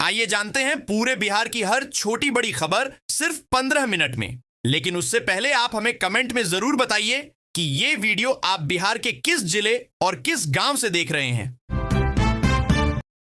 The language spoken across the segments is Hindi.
आइए जानते हैं पूरे बिहार की हर छोटी बड़ी खबर सिर्फ 15 मिनट में। लेकिन उससे पहले आप हमें कमेंट में जरूर बताइए कि ये वीडियो आप बिहार के किस जिले और किस गांव से देख रहे हैं।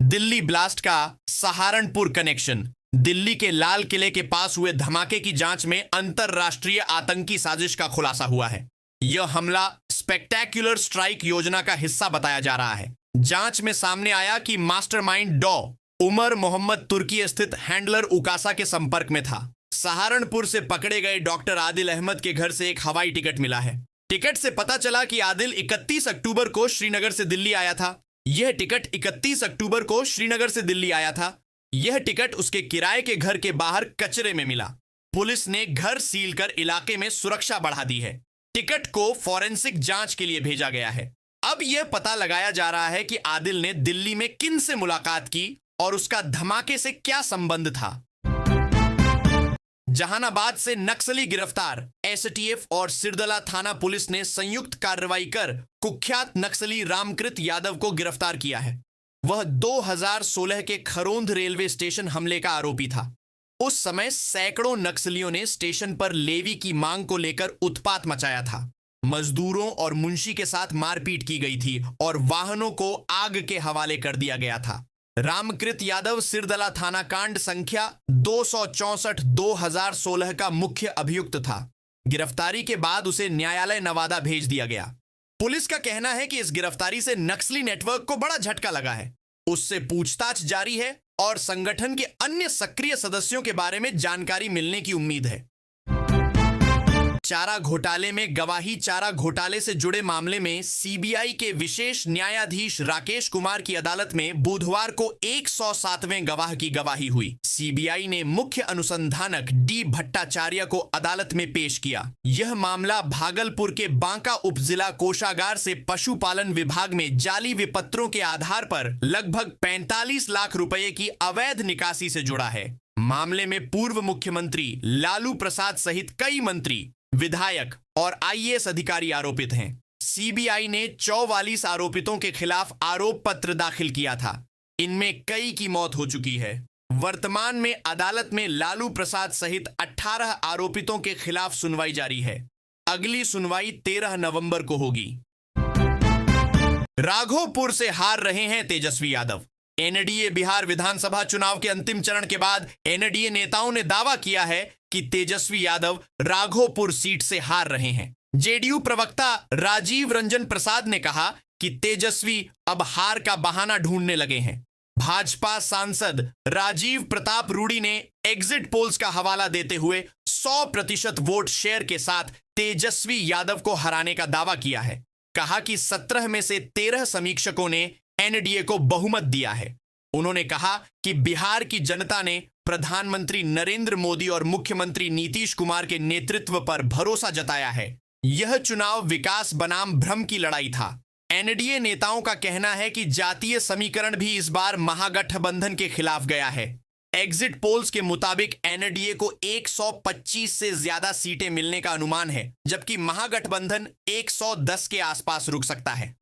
दिल्ली ब्लास्ट का सहारनपुर कनेक्शन। दिल्ली के लाल किले के पास हुए धमाके की जांच में अंतरराष्ट्रीय आतंकी साजिश का खुलासा हुआ है। यह हमला स्पेक्टेक्युलर स्ट्राइक योजना का हिस्सा बताया जा रहा है। जांच में सामने आया कि मास्टरमाइंड डॉ उमर मोहम्मद तुर्की स्थित हैंडलर उकासा के संपर्क में था। सहारनपुर से पकड़े गए डॉक्टर आदिल अहमद के घर से एक हवाई टिकट मिला है। टिकट से पता चला कि आदिल 31 अक्टूबर को श्रीनगर से दिल्ली आया था। यह टिकट 31 अक्टूबर को श्रीनगर से दिल्ली आया था। यह टिकट उसके किराए के घर के बाहर कचरे में मिला। पुलिस ने घर सील कर इलाके में सुरक्षा बढ़ा दी है। टिकट को फॉरेंसिक जांच के लिए भेजा गया है। अब यह पता लगाया जा रहा है कि आदिल ने दिल्ली में किन से मुलाकात की और उसका धमाके से क्या संबंध था। जहानाबाद से नक्सली गिरफ्तार। एसटीएफ और सिरदला थाना पुलिस ने संयुक्त कार्रवाई कर कुख्यात नक्सली रामकृत यादव को गिरफ्तार किया है। वह 2016 के खरोंध रेलवे स्टेशन हमले का आरोपी था। उस समय सैकड़ों नक्सलियों ने स्टेशन पर लेवी की मांग को लेकर उत्पात मचाया था। मजदूरों और मुंशी के साथ मारपीट की गई थी और वाहनों को आग के हवाले कर दिया गया था। रामकृत यादव सिरदला थाना कांड संख्या 264/2016 का मुख्य अभियुक्त था। गिरफ्तारी के बाद उसे न्यायालय नवादा भेज दिया गया। पुलिस का कहना है कि इस गिरफ्तारी से नक्सली नेटवर्क को बड़ा झटका लगा है। उससे पूछताछ जारी है और संगठन के अन्य सक्रिय सदस्यों के बारे में जानकारी मिलने की उम्मीद है। चारा घोटाले में गवाही। चारा घोटाले से जुड़े मामले में सीबीआई के विशेष न्यायाधीश राकेश कुमार की अदालत में बुधवार को 107वें गवाह की गवाही हुई। सीबीआई ने मुख्य अनुसंधानक डी भट्टाचार्य को अदालत में पेश किया। यह मामला भागलपुर के बांका उपजिला कोषागार से पशुपालन विभाग में जाली विपत्रों के आधार पर लगभग 45 लाख रुपए की अवैध निकासी से जुड़ा है। मामले में पूर्व मुख्यमंत्री लालू प्रसाद सहित कई मंत्री, विधायक और आईएएस अधिकारी आरोपित हैं। सीबीआई ने 44 आरोपितों के खिलाफ आरोप पत्र दाखिल किया था। इनमें कई की मौत हो चुकी है। वर्तमान में अदालत में लालू प्रसाद सहित 18 आरोपितों के खिलाफ सुनवाई जारी है। अगली सुनवाई 13 नवंबर को होगी। राघोपुर से हार रहे हैं तेजस्वी यादव। एनडीए बिहार विधानसभा चुनाव के अंतिम चरण के बाद एनडीए नेताओं ने दावा किया है कि तेजस्वी यादव राघोपुर सीट से हार रहे हैं। जेडीयू प्रवक्ता राजीव रंजन प्रसाद ने कहा कि तेजस्वी अब हार का बहाना ढूंढने लगे हैं। भाजपा सांसद राजीव प्रताप रूडी ने एग्जिट पोल्स का हवाला देते हुए 100% वोट शेयर के साथ तेजस्वी यादव को हराने का दावा किया है। कहा कि 17 में से 13 समीक्षकों ने एनडीए को बहुमत दिया है। उन्होंने कहा कि बिहार की जनता ने प्रधानमंत्री नरेंद्र मोदी और मुख्यमंत्री नीतीश कुमार के नेतृत्व पर भरोसा जताया है। यह चुनाव विकास बनाम भ्रम की लड़ाई था। एनडीए नेताओं का कहना है कि जातीय समीकरण भी इस बार महागठबंधन के खिलाफ गया है। एग्जिट पोल्स के मुताबिक एनडीए को 125 से ज्यादा सीटें मिलने का अनुमान है, जबकि महागठबंधन 110 के आसपास रुक सकता है।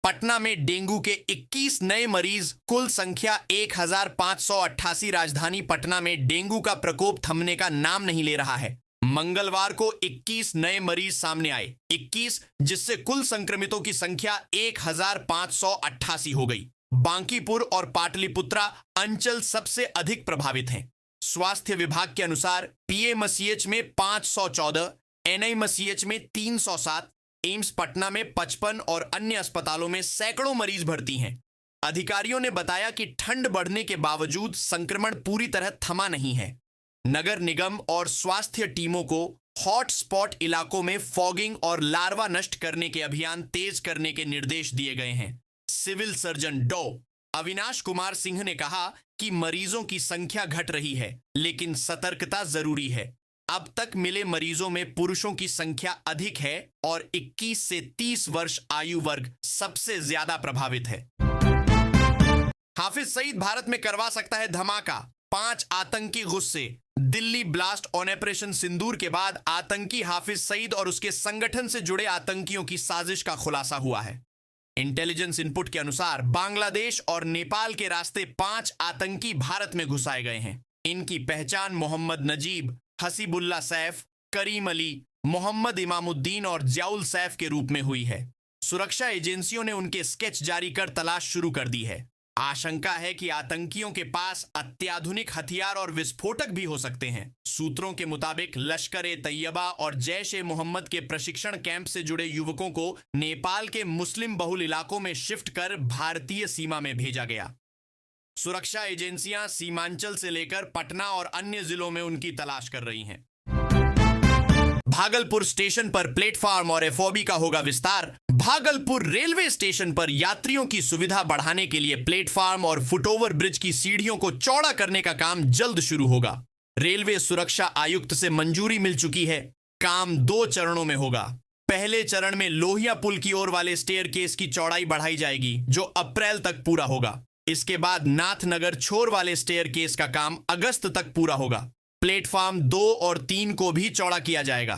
पटना में डेंगू के 21 नए मरीज, कुल संख्या 1588। राजधानी पटना में डेंगू का प्रकोप थमने का नाम नहीं ले रहा है। मंगलवार को 21 नए मरीज सामने आए, 21, जिससे कुल संक्रमितों की संख्या 1588 हो गई। बांकीपुर और पाटलिपुत्रा अंचल सबसे अधिक प्रभावित हैं। स्वास्थ्य विभाग के अनुसार पीएमसीएच में 514, एनआईएमसीएच में 307, एम्स पटना में 55 और अन्य अस्पतालों में सैकड़ों मरीज भर्ती हैं। अधिकारियों ने बताया कि ठंड बढ़ने के बावजूद संक्रमण पूरी तरह थमा नहीं है। नगर निगम और स्वास्थ्य टीमों को हॉट स्पॉट इलाकों में फॉगिंग और लार्वा नष्ट करने के अभियान तेज करने के निर्देश दिए गए हैं। सिविल सर्जन डॉ अविनाश कुमार सिंह ने कहा कि मरीजों की संख्या घट रही है, लेकिन सतर्कता जरूरी है। अब तक मिले मरीजों में पुरुषों की संख्या अधिक है और 21 से 30 वर्ष आयु वर्ग सबसे ज्यादा प्रभावित है। हाफिज सईद भारत में करवा सकता है धमाका। 5 आतंकी गुस्से। दिल्ली ब्लास्ट ऑपरेशन सिंदूर के बाद आतंकी हाफिज सईद और उसके संगठन से जुड़े आतंकियों की साजिश का खुलासा हुआ है। इंटेलिजेंस इनपुट के अनुसार बांग्लादेश और नेपाल के रास्ते 5 आतंकी भारत में घुसाए गए हैं। इनकी पहचान मोहम्मद नजीब, हसीबुल्ला सैफ, करीम अली, मोहम्मद इमामुद्दीन और जियाउल सैफ के रूप में हुई है। सुरक्षा एजेंसियों ने उनके स्केच जारी कर तलाश शुरू कर दी है। आशंका है कि आतंकियों के पास अत्याधुनिक हथियार और विस्फोटक भी हो सकते हैं। सूत्रों के मुताबिक लश्कर-ए-तैयबा और जैश-ए-मोहम्मद के प्रशिक्षण कैंप से जुड़े युवकों को नेपाल के मुस्लिम बहुल इलाकों में शिफ्ट कर भारतीय सीमा में भेजा गया। सुरक्षा एजेंसियां सीमांचल से लेकर पटना और अन्य जिलों में उनकी तलाश कर रही हैं। भागलपुर स्टेशन पर प्लेटफॉर्म और एफओबी का होगा विस्तार। भागलपुर रेलवे स्टेशन पर यात्रियों की सुविधा बढ़ाने के लिए प्लेटफॉर्म और फुटओवर ब्रिज की सीढ़ियों को चौड़ा करने का काम जल्द शुरू होगा। रेलवे सुरक्षा आयुक्त से मंजूरी मिल चुकी है। काम 2 चरणों में होगा। पहले चरण में लोहिया पुल की ओर वाले स्टेयरकेस की चौड़ाई बढ़ाई जाएगी, जो अप्रैल तक पूरा होगा। इसके बाद नाथनगर छोर वाले स्टेयरकेस का काम अगस्त तक पूरा होगा। प्लेटफॉर्म 2 और 3 को भी चौड़ा किया जाएगा।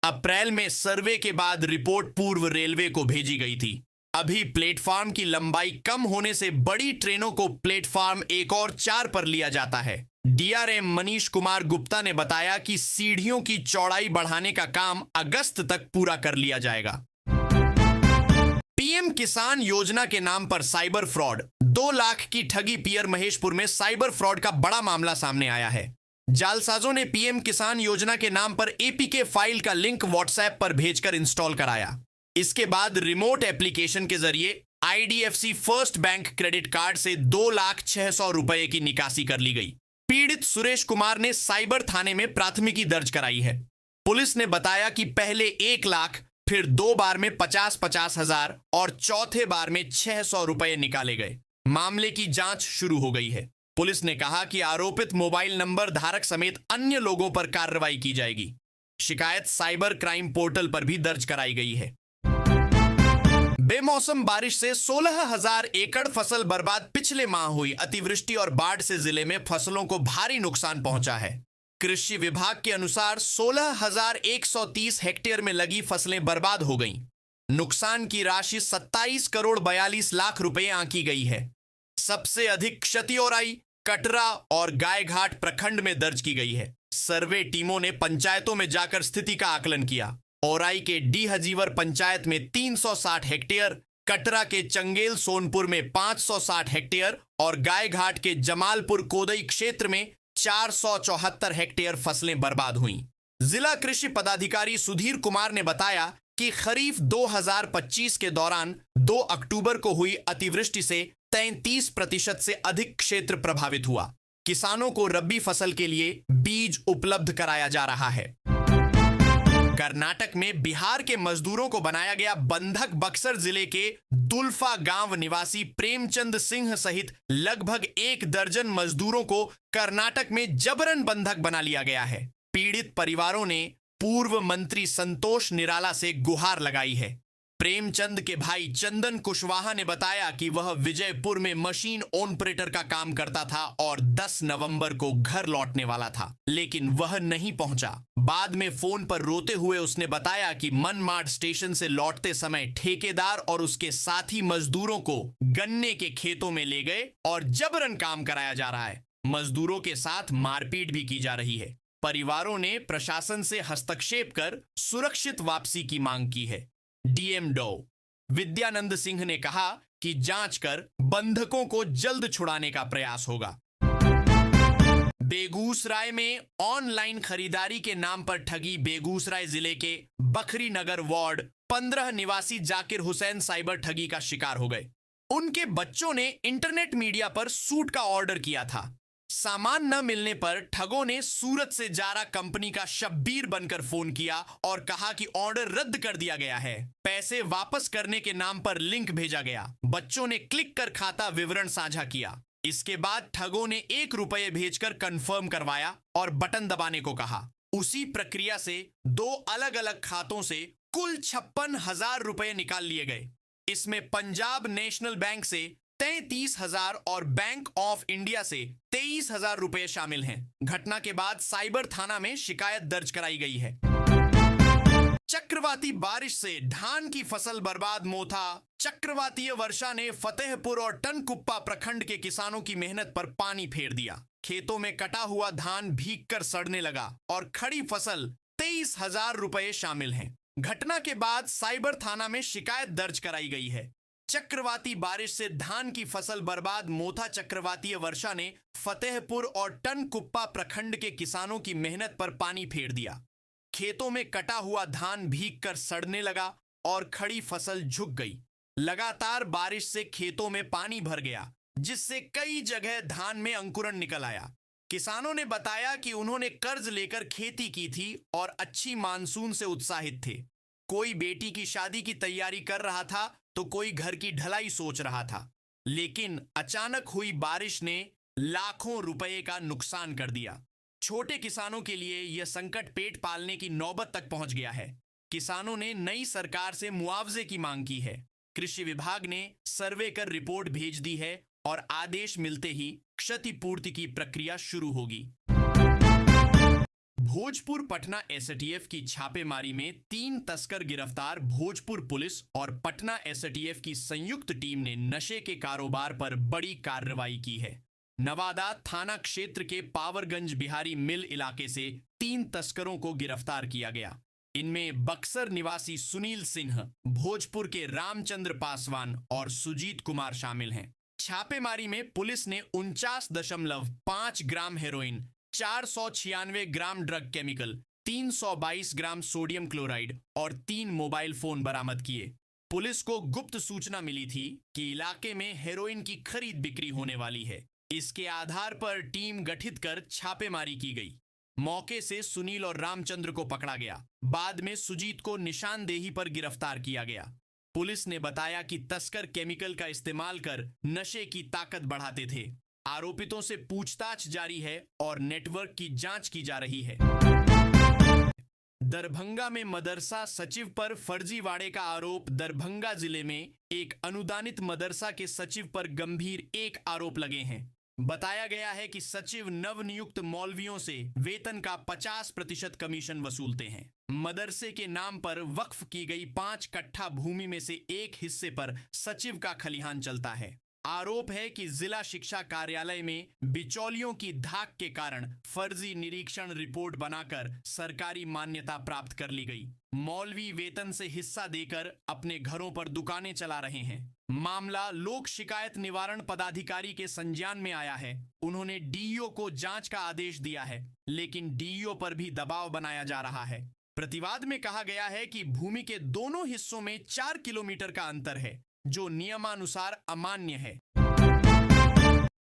अप्रैल में सर्वे के बाद रिपोर्ट पूर्व रेलवे को भेजी गई थी। अभी प्लेटफॉर्म की लंबाई कम होने से बड़ी ट्रेनों को प्लेटफॉर्म 1 और 4 पर लिया जाता है। डीआरएम मनीष कुमार गुप्ता ने बताया कि सीढ़ियों की चौड़ाई बढ़ाने का काम अगस्त तक पूरा कर लिया जाएगा। पीएम किसान योजना के नाम पर साइबर फ्रॉड, 2 लाख की ठगी। पियर महेशपुर में साइबर फ्रॉड का बड़ा मामला सामने आया है। जालसाजों ने पीएम किसान योजना के नाम पर एपीके फाइल का लिंक व्हाट्सएप पर भेजकर इंस्टॉल कराया। इसके बाद रिमोट एप्लीकेशन के जरिए IDFC first bank credit card से 2,06,000 रुपए की निकासी कर ली गई। पीड़ित सुरेश कुमार ने साइबर थाने में प्राथमिकी दर्ज कराई है। पुलिस ने बताया कि पहले 1 लाख, फिर 2 बार में 50-50 हजार और चौथे बार में 600 रुपए निकाले गए। मामले की जांच शुरू हो गई है। पुलिस ने कहा कि आरोपित मोबाइल नंबर धारक समेत अन्य लोगों पर कार्रवाई की जाएगी। शिकायत साइबर क्राइम पोर्टल पर भी दर्ज कराई गई है। बेमौसम बारिश से 16,000 एकड़ फसल बर्बाद। पिछले माह हुई अतिवृष्टि और बाढ़ से जिले में फसलों को भारी नुकसान पहुंचा है। कृषि विभाग के अनुसार 16,130 हेक्टेयर में लगी फसलें बर्बाद हो गईं। नुकसान की राशि 27 करोड़ 42 लाख रुपए आंकी गई है। सबसे अधिक क्षति औराई, कटरा और गायघाट प्रखंड में दर्ज की गई है। सर्वे टीमों ने पंचायतों में जाकर स्थिति का आकलन किया। औराई के डी हजीवर पंचायत में 360 हेक्टेयर, कटरा के चंगेल सोनपुर में 560 हेक्टेयर और गायघाट के जमालपुर कोदई क्षेत्र में 474 हेक्टेयर फसलें बर्बाद हुईं। जिला कृषि पदाधिकारी सुधीर कुमार ने बताया कि खरीफ 2025 के दौरान 2 अक्टूबर को हुई अतिवृष्टि से 33% से अधिक क्षेत्र प्रभावित हुआ। किसानों को रबी फसल के लिए बीज उपलब्ध कराया जा रहा है। कर्नाटक में बिहार के मजदूरों को बनाया गया बंधक। बक्सर जिले के दुल्फा गांव निवासी प्रेमचंद सिंह सहित लगभग 1 दर्जन मजदूरों को कर्नाटक में जबरन बंधक बना लिया गया है। पीड़ित परिवारों ने पूर्व मंत्री संतोष निराला से गुहार लगाई है। प्रेमचंद के भाई चंदन कुशवाहा ने बताया कि वह विजयपुर में मशीन ऑपरेटर का काम करता था और 10 नवंबर को घर लौटने वाला था, लेकिन वह नहीं पहुंचा। बाद में फोन पर रोते हुए उसने बताया कि मनमाड स्टेशन से लौटते समय ठेकेदार और उसके साथी मजदूरों को गन्ने के खेतों में ले गए और जबरन काम कराया जा रहा है। मजदूरों के साथ मारपीट भी की जा रही है। परिवारों ने प्रशासन से हस्तक्षेप कर सुरक्षित वापसी की मांग की है। डीएम डो विद्यानंद सिंह ने कहा कि जांच कर बंधकों को जल्द छुड़ाने का प्रयास होगा। बेगूसराय में ऑनलाइन खरीदारी के नाम पर ठगी। बेगूसराय जिले के बखरी नगर वार्ड 15 निवासी जाकिर हुसैन साइबर ठगी का शिकार हो गए। उनके बच्चों ने इंटरनेट मीडिया पर सूट का ऑर्डर किया था। सामान न मिलने पर ठगों ने सूरत से जारा कंपनी का शब्बीर बनकर फोन किया और कहा कि ऑर्डर रद्द कर दिया गया है। पैसे वापस करने के नाम पर लिंक भेजा गया। बच्चों ने क्लिक कर खाता विवरण साझा किया। इसके बाद ठगों ने 1 रुपये भेजकर कंफर्म करवाया और बटन दबाने को कहा। उसी प्रक्रिया से 2 अलग अलग खातों से कुल 56,000 रुपए निकाल लिए गए। इसमें पंजाब नेशनल बैंक से 33,000 और बैंक ऑफ इंडिया से 23,000 रुपए शामिल हैं। घटना के बाद साइबर थाना में शिकायत दर्ज कराई गई है। चक्रवाती बारिश से धान की फसल बर्बाद मोथा। चक्रवातीय वर्षा ने फतेहपुर और टनकुप्पा प्रखंड के किसानों की मेहनत पर पानी फेर दिया। खेतों में कटा हुआ धान भीगकर सड़ने लगा और खड़ी फसल 23,000 रुपए शामिल हैं। घटना के बाद साइबर थाना में शिकायत दर्ज कराई गई है। चक्रवाती बारिश से धान की फसल बर्बाद मोथा चक्रवातीय वर्षा ने फतेहपुर और टनकुप्पा प्रखंड के किसानों की मेहनत पर पानी फेर दिया। खेतों में कटा हुआ धान भीगकर सड़ने लगा और खड़ी फसल झुक गई। लगातार बारिश से खेतों में पानी भर गया, जिससे कई जगह धान में अंकुरण निकल आया। किसानों ने बताया कि उन्होंने कर्ज लेकर खेती की थी और अच्छी मानसून से उत्साहित थे। कोई बेटी की शादी की तैयारी कर रहा था तो कोई घर की ढलाई सोच रहा था, लेकिन अचानक हुई बारिश ने लाखों रुपए का नुकसान कर दिया। छोटे किसानों के लिए यह संकट पेट पालने की नौबत तक पहुंच गया है। किसानों ने नई सरकार से मुआवजे की मांग की है। कृषि विभाग ने सर्वे कर रिपोर्ट भेज दी है और आदेश मिलते ही क्षतिपूर्ति की प्रक्रिया शुरू होगी। भोजपुर पटना एसटीएफ की छापेमारी में 3 तस्कर गिरफ्तार। भोजपुर पुलिस और पटना एसटीएफ की संयुक्त टीम ने नशे के कारोबार पर बड़ी कार्रवाई की है। नवादा थाना क्षेत्र के पावरगंज बिहारी मिल इलाके से 3 तस्करों को गिरफ्तार किया गया। इनमें बक्सर निवासी सुनील सिंह, भोजपुर के रामचंद्र पासवान और सुजीत कुमार शामिल हैं। छापेमारी में पुलिस ने 49.5 gram heroin, 496 gram drug chemical, 322 gram sodium chloride और 3 मोबाइल फोन बरामद किए। पुलिस को गुप्त सूचना मिली थी कि इलाके में हेरोइन की खरीद बिक्री होने वाली है। इसके आधार पर टीम गठित कर छापेमारी की गई। मौके से सुनील और रामचंद्र को पकड़ा गया। बाद में सुजीत को निशानदेही पर गिरफ्तार किया गया। पुलिस ने बताया कि तस्कर केमिकल का इस्तेमाल कर नशे की ताकत बढ़ाते थे। आरोपितों से पूछताछ जारी है और नेटवर्क की जांच की जा रही है। दरभंगा में मदरसा सचिव पर फर्जीवाड़े का आरोप। दरभंगा जिले में एक अनुदानित मदरसा के सचिव पर गंभीर एक आरोप लगे हैं। बताया गया है कि सचिव नवनियुक्त मौलवियों से वेतन का 50% कमीशन वसूलते हैं। मदरसे के नाम पर वक्फ की गई 5 कट्ठा भूमि में से एक हिस्से पर सचिव का खलिहान चलता है। आरोप है कि जिला शिक्षा कार्यालय में बिचौलियों की धाक के कारण फर्जी निरीक्षण रिपोर्ट बनाकर सरकारी मान्यता प्राप्त कर ली गई। मौलवी वेतन से हिस्सा देकर अपने घरों पर दुकानें चला रहे हैं। मामला लोक शिकायत निवारण पदाधिकारी के संज्ञान में आया है। उन्होंने डीईओ को जांच का आदेश दिया है, लेकिन डीईओ पर भी दबाव बनाया जा रहा है। प्रतिवाद में कहा गया है कि भूमि के दोनों हिस्सों में 4 किलोमीटर का अंतर है, जो नियमानुसार अमान्य है।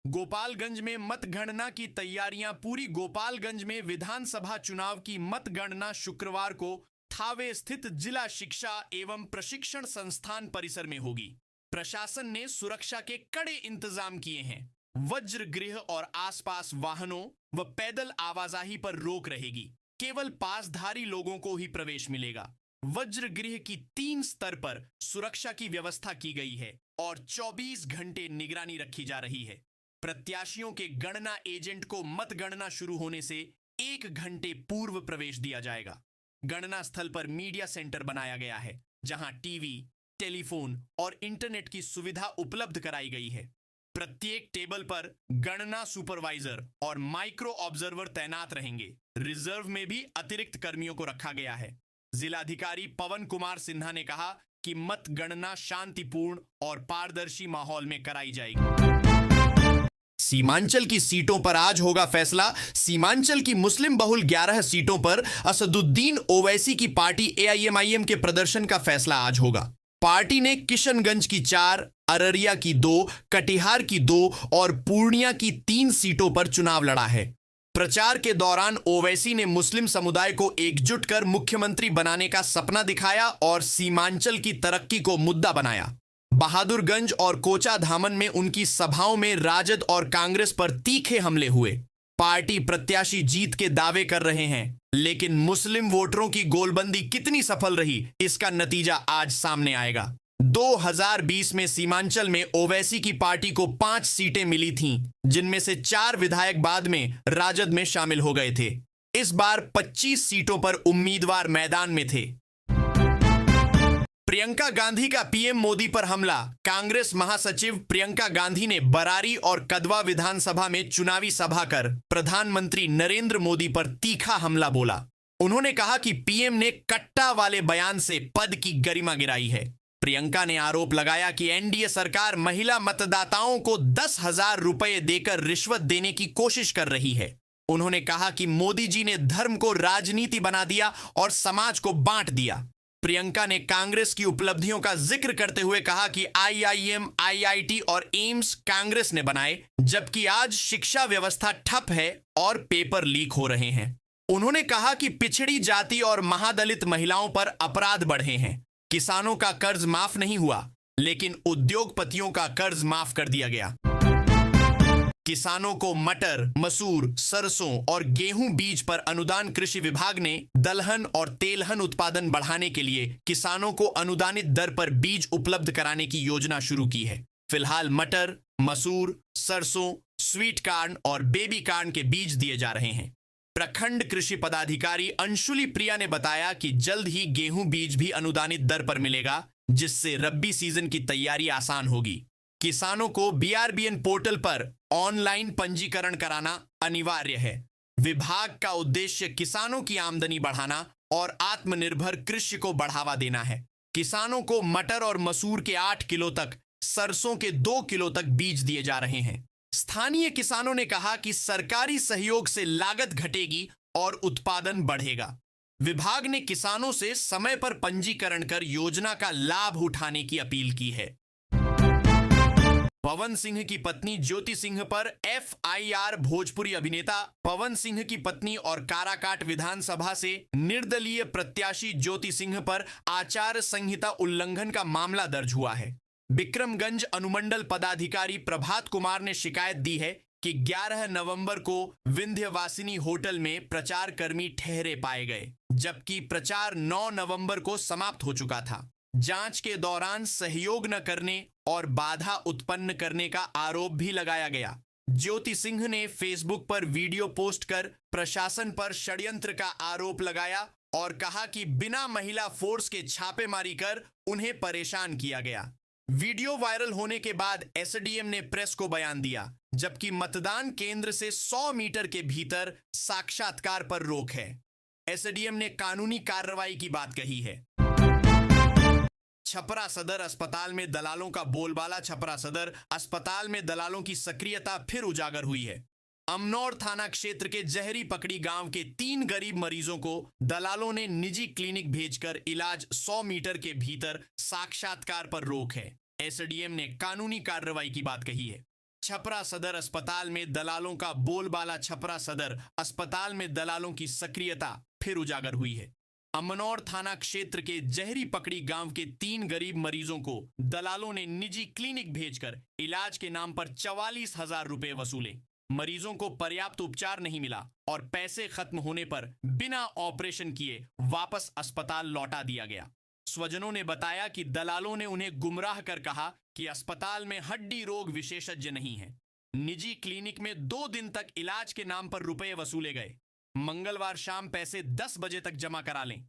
गोपालगंज में मतगणना की तैयारियां पूरी। गोपालगंज में विधानसभा चुनाव की मतगणना शुक्रवार को थावे स्थित जिला शिक्षा एवं प्रशिक्षण संस्थान परिसर में होगी। प्रशासन ने सुरक्षा के कड़े इंतजाम किए हैं। वज्र गृह और आसपास वाहनों व पैदल आवाजाही पर रोक रहेगी। केवल पासधारी लोगों को ही प्रवेश मिलेगा। वज्र गृह की 3 स्तर पर सुरक्षा की व्यवस्था की गई है और 24 घंटे निगरानी रखी जा रही है। प्रत्याशियों के गणना एजेंट को मतगणना शुरू होने से 1 घंटे पूर्व प्रवेश दिया जाएगा। गणना स्थल पर मीडिया सेंटर बनाया गया है, जहां टीवी, टेलीफोन और इंटरनेट की सुविधा उपलब्ध कराई गई है। प्रत्येक टेबल पर गणना सुपरवाइजर और माइक्रो ऑब्जर्वर तैनात रहेंगे। रिजर्व में भी अतिरिक्त कर्मियों को रखा गया है। जिलाधिकारी पवन कुमार सिन्हा ने कहा कि मतगणना शांतिपूर्ण और पारदर्शी माहौल में कराई जाएगी। सीमांचल की सीटों पर आज होगा फैसला। सीमांचल की मुस्लिम बहुल 11 सीटों पर असदुद्दीन ओवैसी की पार्टी एआईएमआईएम के प्रदर्शन का फैसला आज होगा। पार्टी ने किशनगंज की 4, अररिया की 2, कटिहार की 2 और पूर्णिया की 3 सीटों पर चुनाव लड़ा है। प्रचार के दौरान ओवैसी ने मुस्लिम समुदाय को एकजुट कर मुख्यमंत्री बनाने का सपना दिखाया और सीमांचल की तरक्की को मुद्दा बनाया। बहादुरगंज और कोचाधामन में उनकी सभाओं में राजद और कांग्रेस पर तीखे हमले हुए। पार्टी प्रत्याशी जीत के दावे कर रहे हैं, लेकिन मुस्लिम वोटरों की गोलबंदी कितनी सफल रही, इसका नतीजा आज सामने आएगा। 2020 में सीमांचल में ओवैसी की पार्टी को 5 सीटें मिली थीं, जिनमें से 4 विधायक बाद में राजद में शामिल हो गए थे। इस बार 25 सीटों पर उम्मीदवार मैदान में थे। प्रियंका गांधी का पीएम मोदी पर हमला। कांग्रेस महासचिव प्रियंका गांधी ने बरारी और कदवा विधानसभा में चुनावी सभा कर प्रधानमंत्री नरेंद्र मोदी पर तीखा हमला बोला। उन्होंने कहा कि पीएम ने कट्टा वाले बयान से पद की गरिमा गिराई है। प्रियंका ने आरोप लगाया कि एनडीए सरकार महिला मतदाताओं को 10,000 रुपए देकर रिश्वत देने की कोशिश कर रही है। उन्होंने कहा कि मोदी जी ने धर्म को राजनीति बना दिया और समाज को बांट दिया। प्रियंका ने कांग्रेस की उपलब्धियों का जिक्र करते हुए कहा कि आईआईएम, आईआईटी और एम्स कांग्रेस ने बनाए, जबकि आज शिक्षा व्यवस्था ठप है और पेपर लीक हो रहे हैं। उन्होंने कहा कि पिछड़ी जाति और महादलित महिलाओं पर अपराध बढ़े हैं। किसानों का कर्ज माफ नहीं हुआ, लेकिन उद्योगपतियों का कर्ज माफ कर दिया गया। किसानों को मटर, मसूर, सरसों और गेहूं बीज पर अनुदान। कृषि विभाग ने दलहन और तेलहन उत्पादन बढ़ाने के लिए किसानों को अनुदानित दर पर बीज उपलब्ध कराने की योजना शुरू की है। फिलहाल मटर, मसूर, सरसों, स्वीट कॉर्न और बेबी कॉर्न के बीज दिए जा रहे हैं। प्रखंड कृषि पदाधिकारी अंशुली प्रिया ने बताया कि जल्द ही गेहूं बीज भी अनुदानित दर पर मिलेगा, जिससे रब्बी सीजन की तैयारी आसान होगी। किसानों को बीआरबीएन पोर्टल पर ऑनलाइन पंजीकरण कराना अनिवार्य है। विभाग का उद्देश्य किसानों की आमदनी बढ़ाना और आत्मनिर्भर कृषि को बढ़ावा देना है। किसानों को मटर और मसूर के 8 किलो तक, सरसों के 2 किलो तक बीज दिए जा रहे हैं। स्थानीय किसानों ने कहा कि सरकारी सहयोग से लागत घटेगी और उत्पादन बढ़ेगा। विभाग ने किसानों से समय पर पंजीकरण कर योजना का लाभ उठाने की अपील की है। पवन सिंह की पत्नी ज्योति सिंह पर एफआईआर। भोजपुरी अभिनेता पवन सिंह की पत्नी और काराकाट विधानसभा से निर्दलीय प्रत्याशी ज्योति सिंह पर आचार संहिता उल्लंघन का मामला दर्ज हुआ है। बिक्रमगंज अनुमंडल पदाधिकारी प्रभात कुमार ने शिकायत दी है कि 11 नवंबर को विंध्यवासिनी होटल में प्रचार कर्मी ठहरे पाए गए, जबकि प्रचार 9 नवंबर को समाप्त हो चुका था। जांच के दौरान सहयोग न करने और बाधा उत्पन्न करने का आरोप भी लगाया गया। ज्योति सिंह ने फेसबुक पर वीडियो पोस्ट कर प्रशासन पर षड्यंत्र का आरोप लगाया और कहा कि बिना महिला फोर्स के छापेमारी कर उन्हें परेशान किया गया। वीडियो वायरल होने के बाद एसडीएम ने प्रेस को बयान दिया, जबकि मतदान केंद्र से 100 मीटर के भीतर साक्षात्कार पर रोक है। एसडीएम ने कानूनी कार्रवाई की बात कही है। छपरा सदर अस्पताल में दलालों का बोलबाला। छपरा सदर अस्पताल में दलालों की सक्रियता फिर उजागर हुई है। अमनौर थाना क्षेत्र के जहरी पकड़ी गांव के 3 गरीब मरीजों को दलालों ने निजी क्लिनिक भेजकर इलाज 100 मीटर के भीतर साक्षात्कार पर रोक है। एसडीएम ने कानूनी कार्रवाई की बात कही है। छपरा सदर अस्पताल में दलालों का बोलबाला। छपरा सदर अस्पताल में दलालों की सक्रियता फिर उजागर हुई है। अमनौर थाना क्षेत्र के जहरी पकड़ी गांव के 3 गरीब मरीजों को दलालों ने निजी क्लिनिक भेजकर इलाज के नाम पर 44,000 रुपए वसूले। मरीजों को पर्याप्त उपचार नहीं मिला और पैसे खत्म होने पर बिना ऑपरेशन किए वापस अस्पताल लौटा दिया गया। स्वजनों ने बताया कि दलालों ने उन्हें गुमराह कर कहा कि अस्पताल में हड्डी रोग विशेषज्ञ नहीं है। निजी क्लिनिक में 2 दिन तक इलाज के नाम पर रुपए वसूले गए। मंगलवार शाम पैसे 10 बजे तक जमा करा लें।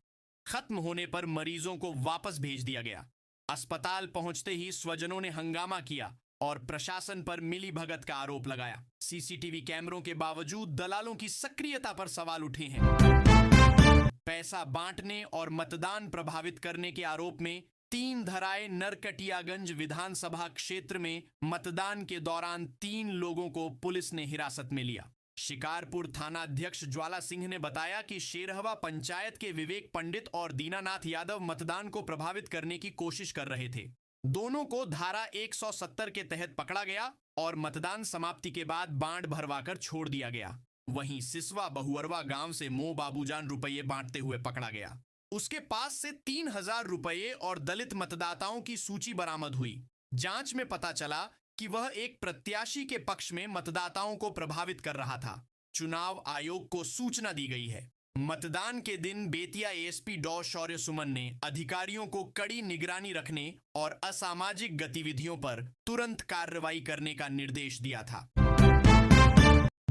खत्म होने पर मरीजों को वापस भेज दिया गया। अस्पताल पहुंचते ही स्वजनों ने हंगामा किया और प्रशासन पर मिलीभगत का आरोप लगाया। सीसीटीवी कैमरों के बावजूद दलालों की सक्रियता पर सवाल उठे हैं। पैसा बांटने और मतदान प्रभावित करने के आरोप में 3 धराए नरकटियागंज विधानसभा क्षेत्र में मतदान के दौरान 3 लोगों को पुलिस ने हिरासत में लिया। शिकारपुर थाना अध्यक्ष ज्वाला सिंह ने बताया कि शेरहवा पंचायत के विवेक पंडित और दीनानाथ यादव मतदान को प्रभावित करने की कोशिश कर रहे थे। दोनों को धारा 170 के तहत पकड़ा गया और मतदान समाप्ति के बाद बांड भरवाकर छोड़ दिया गया। वहीं सिसवा बहुअरवा गांव से मो बाबूजान रुपये बांटते हुए पकड़ा गया। उसके पास से 3,000 रुपये और दलित मतदाताओं की सूची बरामद हुई। जांच में पता चला कि वह एक प्रत्याशी के पक्ष में मतदाताओं को प्रभावित कर रहा था। चुनाव आयोग को सूचना दी गई है। मतदान के दिन बेतिया एएसपी डॉ शौर्य सुमन ने अधिकारियों को कड़ी निगरानी रखने और असामाजिक गतिविधियों पर तुरंत कार्रवाई करने का निर्देश दिया था।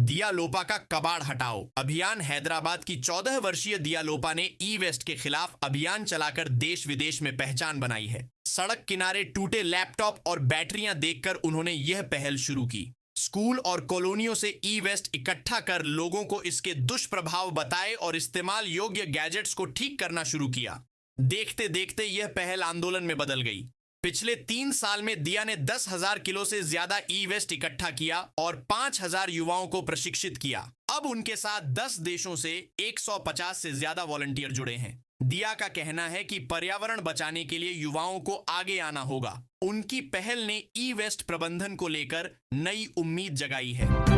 दिया दिया लोपा का कबाड़ हटाओ अभियान। हैदराबाद की 14 वर्षीय दिया लोपा ने ई वेस्ट के खिलाफ अभियान चलाकर देश विदेश में पहचान बनाई है। सड़क किनारे टूटे लैपटॉप और बैटरियां देखकर उन्होंने यह पहल शुरू की। स्कूल और कॉलोनियों से ई वेस्ट इकट्ठा कर लोगों को इसके दुष्प्रभाव बताए और इस्तेमाल योग्य गैजेट्स को ठीक करना शुरू किया। देखते देखते यह पहल आंदोलन में बदल गई। पिछले 3 साल में दिया ने 10,000 किलो से ज्यादा ई वेस्ट इकट्ठा किया और 5,000 युवाओं को प्रशिक्षित किया। अब उनके साथ 10 देशों से 150 से ज्यादा वॉलंटियर जुड़े हैं। दिया का कहना है कि पर्यावरण बचाने के लिए युवाओं को आगे आना होगा। उनकी पहल ने ई वेस्ट प्रबंधन को लेकर नई उम्मीद जगाई है।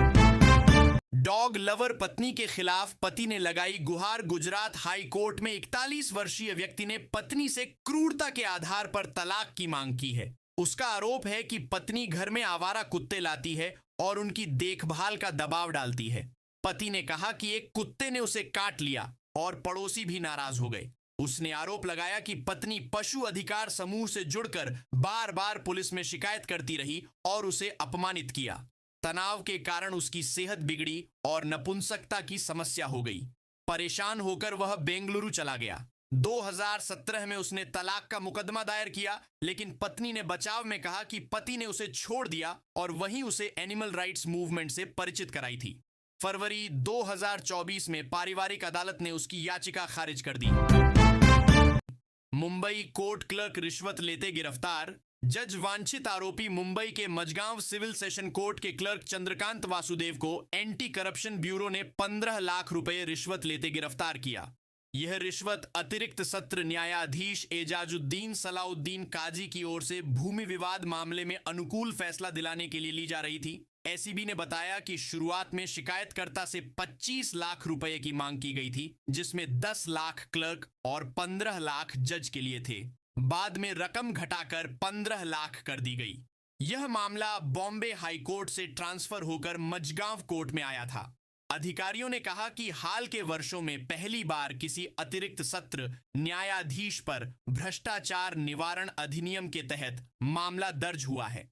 डॉग लवर पत्नी के खिलाफ पति ने लगाई गुहार। गुजरात हाई कोर्ट में 41 वर्षीय व्यक्ति ने पत्नी से क्रूरता के आधार पर तलाक की मांग की है। उसका आरोप है कि पत्नी घर में आवारा कुत्ते लाती है और उनकी देखभाल का दबाव डालती है। पति ने कहा कि एक कुत्ते ने उसे काट लिया और पड़ोसी भी नाराज हो गए। उसने आरोप लगाया कि पत्नी पशु अधिकार समूह से जुड़कर बार बार पुलिस में शिकायत करती रही और उसे अपमानित किया। तनाव के कारण उसकी सेहत बिगड़ी और नपुंसकता की समस्या हो गई। परेशान होकर वह बेंगलुरु चला गया। 2017 में उसने तलाक का मुकदमा दायर किया, लेकिन पत्नी ने बचाव में कहा कि पति ने उसे छोड़ दिया और वहीं उसे एनिमल राइट्स मूवमेंट से परिचित कराई थी। फरवरी 2024 में पारिवारिक अदालत ने उसकी याचिका खारिज कर दी। मुंबई कोर्ट क्लर्क रिश्वत लेते गिरफ्तार। जज वांछित आरोपी मुंबई के मजगांव सिविल सेशन कोर्ट के क्लर्क चंद्रकांत वासुदेव को एंटी करप्शन ब्यूरो ने 15 लाख रुपए रिश्वत लेते गिरफ्तार किया। यह रिश्वत अतिरिक्त सत्र न्यायाधीश एजाजुद्दीन सलाउद्दीन काजी की ओर से भूमि विवाद मामले में अनुकूल फैसला दिलाने के लिए ली जा रही थी। एसीबी ने बताया कि शुरुआत में शिकायतकर्ता से 25 लाख रुपए की मांग की गई थी, जिसमें 10 लाख क्लर्क और 15 लाख जज के लिए थे। बाद में रकम घटाकर 15 लाख कर दी गई। यह मामला बॉम्बे हाई कोर्ट से ट्रांसफर होकर मजगांव कोर्ट में आया था। अधिकारियों ने कहा कि हाल के वर्षों में पहली बार किसी अतिरिक्त सत्र न्यायाधीश पर भ्रष्टाचार निवारण अधिनियम के तहत मामला दर्ज हुआ है।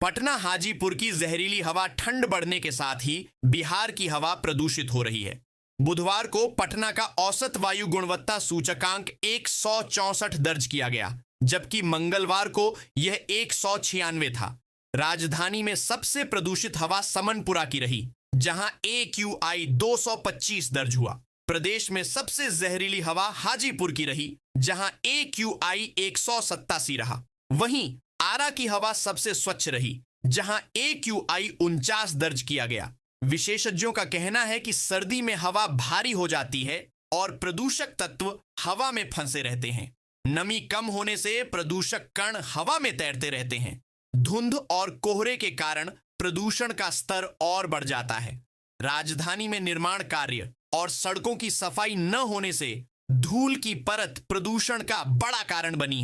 पटना हाजीपुर की जहरीली हवा। ठंड बढ़ने के साथ ही बिहार की हवा प्रदूषित हो रही है। बुधवार को पटना का औसत वायु गुणवत्ता सूचकांक 164 दर्ज किया गया, जबकि मंगलवार को यह 196 था। राजधानी में सबसे प्रदूषित हवा समनपुरा की रही, जहां AQI 225 दर्ज हुआ। प्रदेश में सबसे जहरीली हवा हाजीपुर की रही, जहां AQI 187 रहा। वहीं आरा की हवा सबसे स्वच्छ रही, जहां AQI 49 दर्ज किया गया। विशेषज्ञों का कहना है कि सर्दी में हवा भारी हो जाती है और प्रदूषक तत्व हवा में फंसे रहते हैं। नमी कम होने से प्रदूषक कण हवा में तैरते रहते हैं। धुंध और कोहरे के कारण प्रदूषण का स्तर और बढ़ जाता है। राजधानी में निर्माण कार्य और सड़कों की सफाई न होने से धूल की परत प्रदूषण का बड़ा कारण बनी है।